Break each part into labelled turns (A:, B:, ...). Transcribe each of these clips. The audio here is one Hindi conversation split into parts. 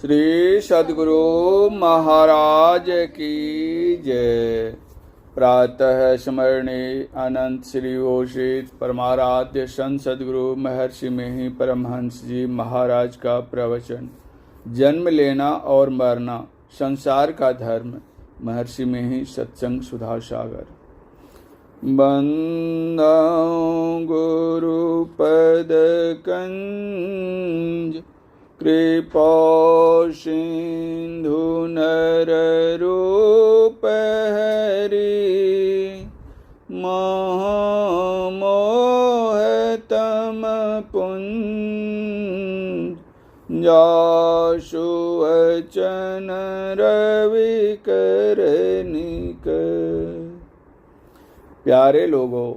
A: श्री सद्गुरु महाराज की जय। प्रातः स्मरणे अनंत श्री घोषित परमाराध्य संत सद्गुरु महर्षि मिहि परमहंस जी महाराज का प्रवचन। जन्म लेना और मरना संसार का धर्म। महर्षि मिहि सत्संग सुधा सागर। बंदौ गुरु पद कंज कृपा सिंधु नर रूप हरि महामोह तम पुंज जासु वचन रवि करनिक। प्यारे लोगों,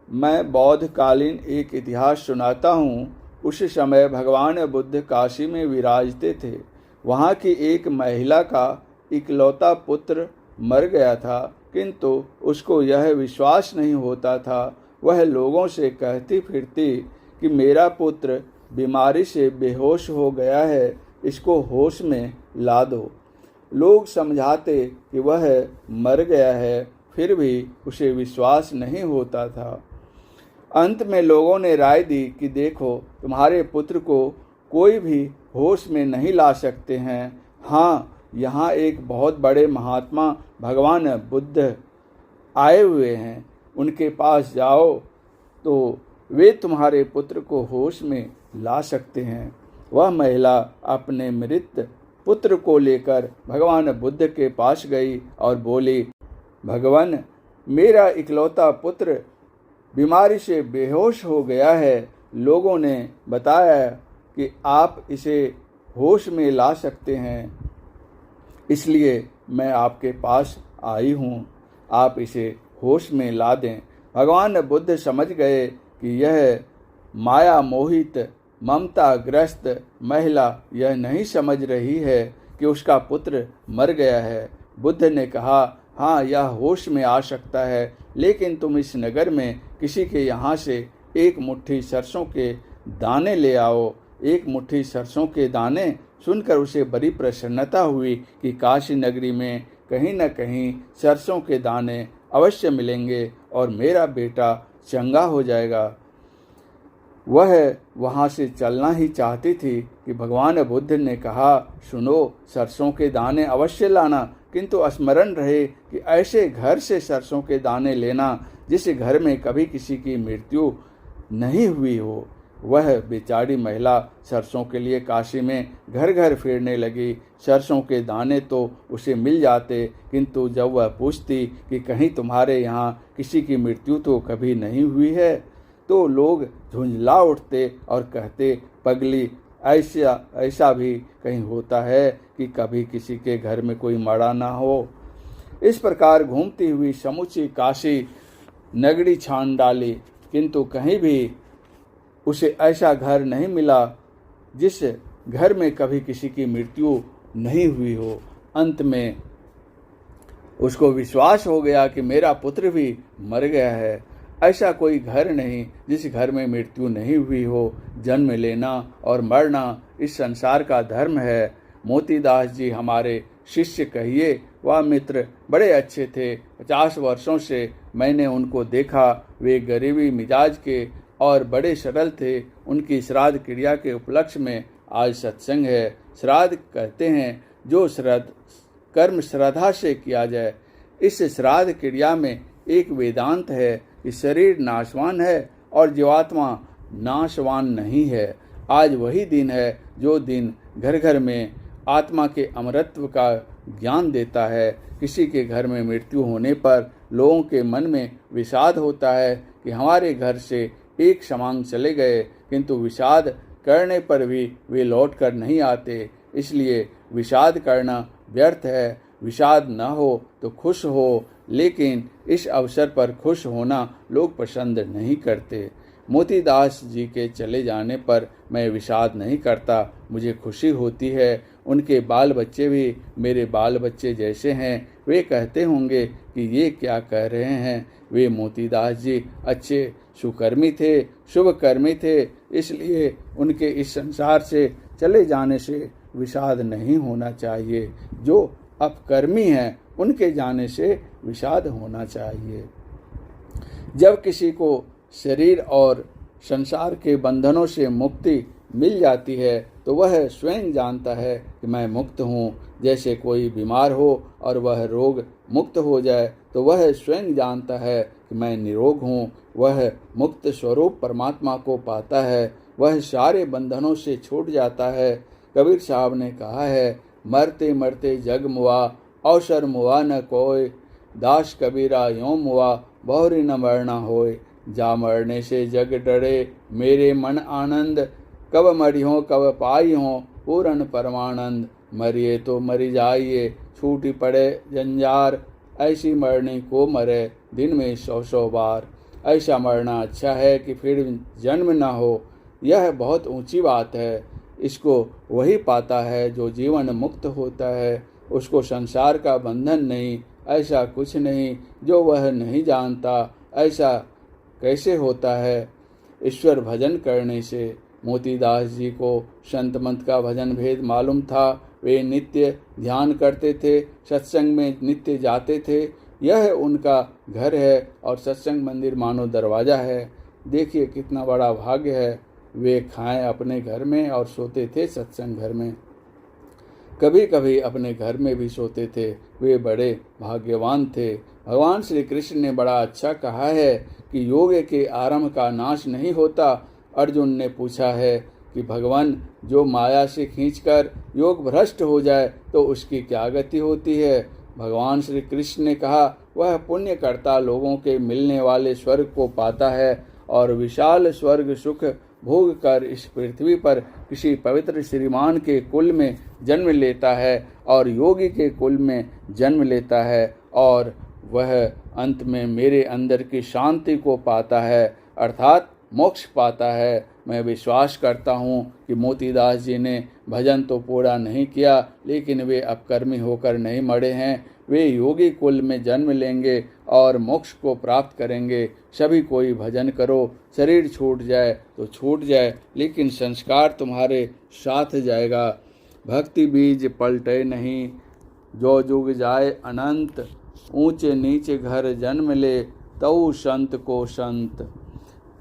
A: मैं बौद्धकालीन एक इतिहास सुनाता हूँ। उस समय भगवान बुद्ध काशी में विराजते थे। वहाँ की एक महिला का इकलौता पुत्र मर गया था, किंतु उसको यह विश्वास नहीं होता था। वह लोगों से कहती फिरती कि मेरा पुत्र बीमारी से बेहोश हो गया है, इसको होश में ला दो। लोग समझाते कि वह मर गया है, फिर भी उसे विश्वास नहीं होता था। अंत में लोगों ने राय दी कि देखो, तुम्हारे पुत्र को कोई भी होश में नहीं ला सकते हैं। हाँ, यहाँ एक बहुत बड़े महात्मा भगवान बुद्ध आए हुए हैं, उनके पास जाओ तो वे तुम्हारे पुत्र को होश में ला सकते हैं। वह महिला अपने मृत पुत्र को लेकर भगवान बुद्ध के पास गई और बोली, भगवान, मेरा इकलौता पुत्र बीमारी से बेहोश हो गया है। लोगों ने बताया कि आप इसे होश में ला सकते हैं, इसलिए मैं आपके पास आई हूँ। आप इसे होश में ला दें। भगवान बुद्ध समझ गए कि यह माया मोहित ममताग्रस्त महिला यह नहीं समझ रही है कि उसका पुत्र मर गया है। बुद्ध ने कहा, हाँ, यह होश में आ सकता है, लेकिन तुम इस नगर में किसी के यहाँ से एक मुट्ठी सरसों के दाने ले आओ। एक मुट्ठी सरसों के दाने सुनकर उसे बड़ी प्रसन्नता हुई कि काशी नगरी में कहीं न कहीं सरसों के दाने अवश्य मिलेंगे और मेरा बेटा चंगा हो जाएगा। वह वहाँ से चलना ही चाहती थी कि भगवान बुद्ध ने कहा, सुनो, सरसों के दाने अवश्य लाना, किंतु स्मरण रहे कि ऐसे घर से सरसों के दाने लेना जिस घर में कभी किसी की मृत्यु नहीं हुई हो। वह बेचारी महिला सरसों के लिए काशी में घर घर फिरने लगी। सरसों के दाने तो उसे मिल जाते, किंतु जब वह पूछती कि कहीं तुम्हारे यहाँ किसी की मृत्यु तो कभी नहीं हुई है, तो लोग झुंझला उठते और कहते, पगली, ऐसा भी कहीं होता है कि कभी किसी के घर में कोई मरा ना हो। इस प्रकार घूमती हुई समूची काशी नगरी छान डाली, किंतु कहीं भी उसे ऐसा घर नहीं मिला जिस घर में कभी किसी की मृत्यु नहीं हुई हो। अंत में उसको विश्वास हो गया कि मेरा पुत्र भी मर गया है। ऐसा कोई घर नहीं जिस घर में मृत्यु नहीं हुई हो। जन्म लेना और मरना इस संसार का धर्म है। मोतीदास जी हमारे शिष्य कहिए, वह मित्र बड़े अच्छे थे। 50 वर्षों से मैंने उनको देखा। वे गरीबी मिजाज के और बड़े सरल थे। उनकी श्राद्ध क्रिया के उपलक्ष्य में आज सत्संग है। श्राद्ध कहते हैं जो कर्म श्रद्धा से किया जाए। इस श्राद्ध क्रिया में एक वेदांत है कि शरीर नाशवान है और जीवात्मा नाशवान नहीं है। आज वही दिन है जो दिन घर घर में आत्मा के अमरत्व का ज्ञान देता है। किसी के घर में मृत्यु होने पर लोगों के मन में विषाद होता है कि हमारे घर से एक समांग चले गए, किंतु विषाद करने पर भी वे लौट कर नहीं आते। इसलिए विषाद करना व्यर्थ है। विषाद न हो तो खुश हो, लेकिन इस अवसर पर खुश होना लोग पसंद नहीं करते। मोतीदास जी के चले जाने पर मैं विषाद नहीं करता, मुझे खुशी होती है। उनके बाल बच्चे भी मेरे बाल बच्चे जैसे हैं। वे कहते होंगे कि ये क्या कह रहे हैं। वे मोतीदास जी अच्छे सुकर्मी थे, शुभ कर्मी थे, इसलिए उनके इस संसार से चले जाने से विषाद नहीं होना चाहिए। जो अपकर्मी हैं उनके जाने से विषाद होना चाहिए। जब किसी को शरीर और संसार के बंधनों से मुक्ति मिल जाती है तो वह स्वयं जानता है कि मैं मुक्त हूँ। जैसे कोई बीमार हो और वह रोग मुक्त हो जाए तो वह स्वयं जानता है कि मैं निरोग हूँ। वह मुक्त स्वरूप परमात्मा को पाता है, वह सारे बंधनों से छूट जाता है। कबीर साहब ने कहा है, मरते मरते जग मुआ, अवसर मुआ न कोय, दास कबीरा यों मुआ, बहुरी न मरना होय। जा मरने से जग डरे, मेरे मन आनंद, कब मरी हो कब पाई हो, पूरन परमानंद। मरिए तो मरी जाइए, छूटी पड़े जंजार, ऐसी मरने को मरे दिन में 100 बार। ऐसा मरना अच्छा है कि फिर जन्म न हो, यह बहुत ऊंची बात है। इसको वही पाता है जो जीवन मुक्त होता है, उसको संसार का बंधन नहीं, ऐसा कुछ नहीं जो वह नहीं जानता। ऐसा कैसे होता है? ईश्वर भजन करने से। मोतीदास जी को संत मंत का भजन भेद मालूम था। वे नित्य ध्यान करते थे, सत्संग में नित्य जाते थे। यह उनका घर है और सत्संग मंदिर मानो दरवाज़ा है। देखिए कितना बड़ा भाग्य है। वे खाएं अपने घर में और सोते थे सत्संग घर में, कभी कभी अपने घर में भी सोते थे। वे बड़े भाग्यवान थे। भगवान श्री कृष्ण ने बड़ा अच्छा कहा है कि योग के आरंभ का नाश नहीं होता। अर्जुन ने पूछा है कि भगवान, जो माया से खींचकर योग भ्रष्ट हो जाए तो उसकी क्या गति होती है? भगवान श्री कृष्ण ने कहा, वह पुण्यकर्ता लोगों के मिलने वाले स्वर्ग को पाता है और विशाल स्वर्ग सुख भोग कर इस पृथ्वी पर किसी पवित्र श्रीमान के कुल में जन्म लेता है और योगी के कुल में जन्म लेता है और वह अंत में मेरे अंदर की शांति को पाता है, अर्थात मोक्ष पाता है। मैं विश्वास करता हूँ कि मोतीदास जी ने भजन तो पूरा नहीं किया, लेकिन वे अपकर्मी होकर नहीं मरे हैं। वे योगी कुल में जन्म लेंगे और मोक्ष को प्राप्त करेंगे। सभी कोई भजन करो, शरीर छूट जाए तो छूट जाए, लेकिन संस्कार तुम्हारे साथ जाएगा। भक्ति बीज पलटे नहीं, जो जुग जाए अनंत, ऊंचे नीचे घर जन्म ले, तऊ संत को संत।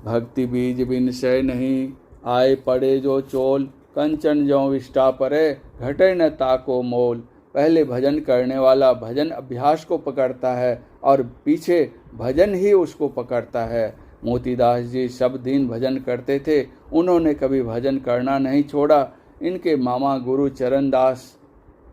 A: भक्ति बीज बिन सै नहीं, आए पड़े जो चोल, कंचन जो विष्टा परे, घटे न ताको मोल। पहले भजन करने वाला भजन अभ्यास को पकड़ता है और पीछे भजन ही उसको पकड़ता है। मोतीदास जी सब दिन भजन करते थे, उन्होंने कभी भजन करना नहीं छोड़ा। इनके मामा गुरु चरणदास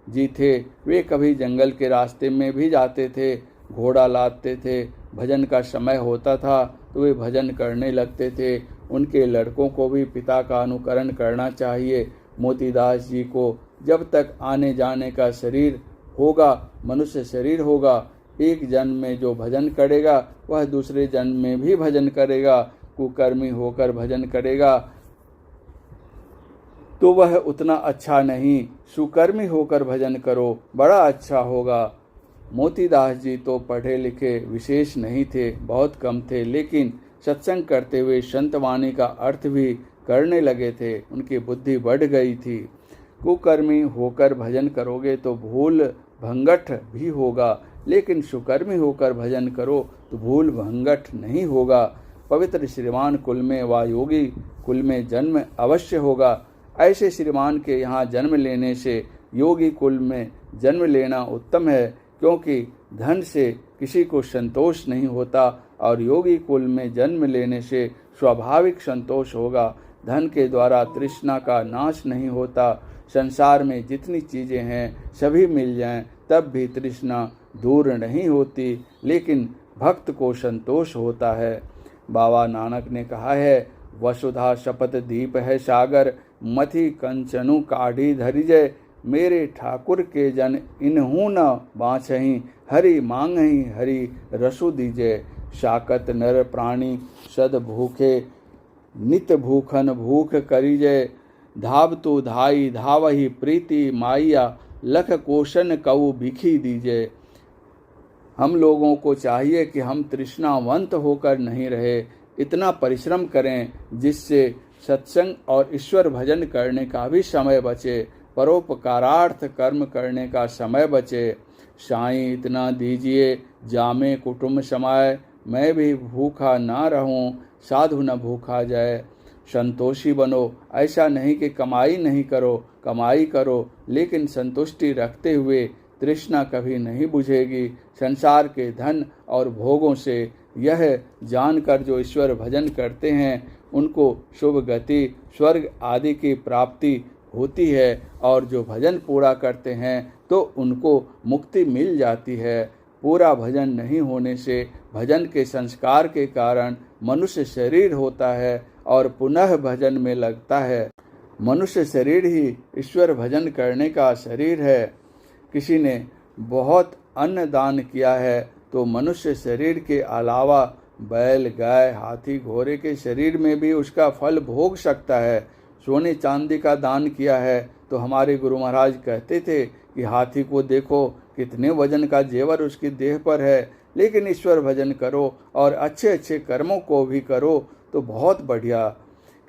A: जी थे, वे कभी जंगल के रास्ते में भी जाते थे, घोड़ा लादते थे। भजन का समय होता था तो वे भजन करने लगते थे। उनके लड़कों को भी पिता का अनुकरण करना चाहिए। मोतीदास जी को जब तक आने जाने का शरीर होगा, मनुष्य शरीर होगा, एक जन्म में जो भजन करेगा वह दूसरे जन्म में भी भजन करेगा। कुकर्मी होकर भजन करेगा तो वह उतना अच्छा नहीं, सुकर्मी होकर भजन करो, बड़ा अच्छा होगा। मोतीदास जी तो पढ़े लिखे विशेष नहीं थे, बहुत कम थे, लेकिन सत्संग करते हुए संत वाणी का अर्थ भी करने लगे थे। उनकी बुद्धि बढ़ गई थी। कुकर्मी होकर भजन करोगे तो भूल भंगठ भी होगा, लेकिन सुकर्मी होकर भजन करो तो भूल भंगठ नहीं होगा। पवित्र श्रीमान कुल में व योगी कुल में जन्म अवश्य होगा। ऐसे श्रीमान के यहाँ जन्म लेने से योगी कुल में जन्म लेना उत्तम है, क्योंकि धन से किसी को संतोष नहीं होता और योगी कुल में जन्म लेने से स्वाभाविक संतोष होगा। धन के द्वारा तृष्णा का नाश नहीं होता। संसार में जितनी चीज़ें हैं सभी मिल जाएं तब भी तृष्णा दूर नहीं होती, लेकिन भक्त को संतोष होता है। बाबा नानक ने कहा है, वसुधा शपथ दीप है सागर, मथि कंचनु काढ़ी धरिजय। मेरे ठाकुर के जन इनहू न बाँचहीं, हरि मांगहीं हरि रसु दीजय। शाकत नर प्राणी सद भूखे, नित भूखन भूख करिजय। धावतु धाई धावही प्रीति माइया, लख कोशन कऊ बिखी दीजय। हम लोगों को चाहिए कि हम तृष्णावंत होकर नहीं रहे, इतना परिश्रम करें जिससे सत्संग और ईश्वर भजन करने का भी समय बचे। परोपकारार्थ कर्म करने का समय बचे। साईं इतना दीजिए जामे कुटुंब समाए, मैं भी भूखा ना रहूं, साधु न भूखा जाए। संतोषी बनो, ऐसा नहीं कि कमाई नहीं करो, कमाई करो, लेकिन संतुष्टि रखते हुए। तृष्णा कभी नहीं बुझेगी। संसार के धन और भोगों से यह जानकर जो ईश्वर भजन करते हैं उनको शुभ गति, स्वर्ग आदि की प्राप्ति होती है, और जो भजन पूरा करते हैं तो उनको मुक्ति मिल जाती है। पूरा भजन नहीं होने से भजन के संस्कार के कारण मनुष्य शरीर होता है और पुनः भजन में लगता है। मनुष्य शरीर ही ईश्वर भजन करने का शरीर है। किसी ने बहुत अन्न दान किया है तो मनुष्य शरीर के अलावा बैल, गाय, हाथी, घोड़े के शरीर में भी उसका फल भोग सकता है। सोने चांदी का दान किया है तो हमारे गुरु महाराज कहते थे कि हाथी को देखो कितने वजन का जेवर उसकी देह पर है, लेकिन ईश्वर भजन करो और अच्छे अच्छे कर्मों को भी करो तो बहुत बढ़िया।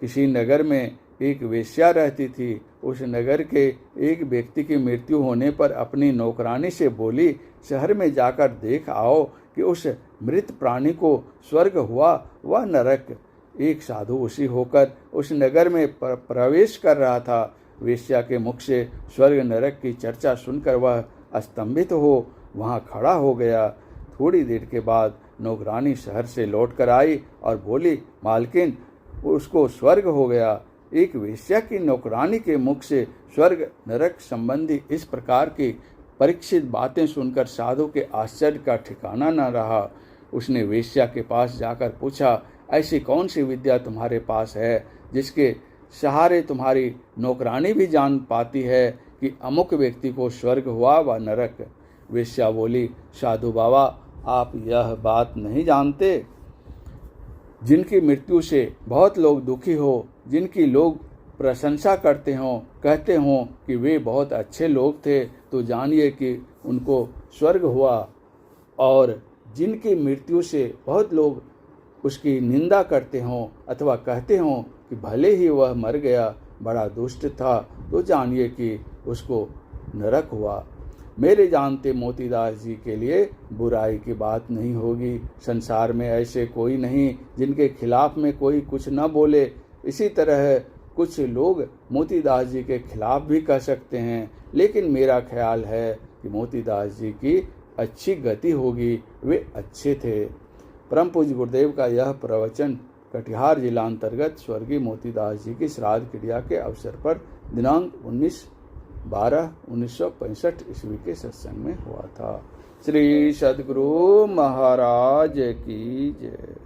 A: किसी नगर में एक वेश्या रहती थी। उस नगर के एक व्यक्ति की मृत्यु होने पर अपनी नौकरानी से बोली, शहर में जाकर देख आओ कि उस मृत प्राणी को स्वर्ग हुआ व नरक। एक साधु उसी होकर उस नगर में प्रवेश कर रहा था। वेश्या के मुख से स्वर्ग नरक की चर्चा सुनकर वह स्तंभित हो वहां खड़ा हो गया। थोड़ी देर के बाद नौकरानी शहर से लौट कर आई और बोली, मालकिन, उसको स्वर्ग हो गया। एक वेश्या की नौकरानी के मुख से स्वर्ग नरक संबंधी इस प्रकार की परीक्षित बातें सुनकर साधु के आश्चर्य का ठिकाना न रहा। उसने वेश्या के पास जाकर पूछा, ऐसी कौन सी विद्या तुम्हारे पास है जिसके सहारे तुम्हारी नौकरानी भी जान पाती है कि अमुक व्यक्ति को स्वर्ग हुआ व नरक? वेश्या बोली, साधु बाबा, आप यह बात नहीं जानते। जिनकी मृत्यु से बहुत लोग दुखी हो, जिनकी लोग प्रशंसा करते हों, कहते हों कि वे बहुत अच्छे लोग थे, तो जानिए कि उनको स्वर्ग हुआ। और जिनकी मृत्यु से बहुत लोग उसकी निंदा करते हों अथवा कहते हों कि भले ही वह मर गया, बड़ा दुष्ट था, तो जानिए कि उसको नरक हुआ। मेरे जानते मोतीदास जी के लिए बुराई की बात नहीं होगी। संसार में ऐसे कोई नहीं जिनके खिलाफ में कोई कुछ न बोले। इसी तरह कुछ लोग मोतीदास जी के खिलाफ भी कह सकते हैं, लेकिन मेरा ख्याल है कि मोतीदास जी की अच्छी गति होगी, वे अच्छे थे। परम पूज्य गुरुदेव का यह प्रवचन कटिहार जिला अंतर्गत स्वर्गीय मोतीदास जी की श्राद्ध क्रिया के अवसर पर दिनांक 19/12/1965 ईस्वी के सत्संग में हुआ था। श्री सद्गुरु महाराज की जय।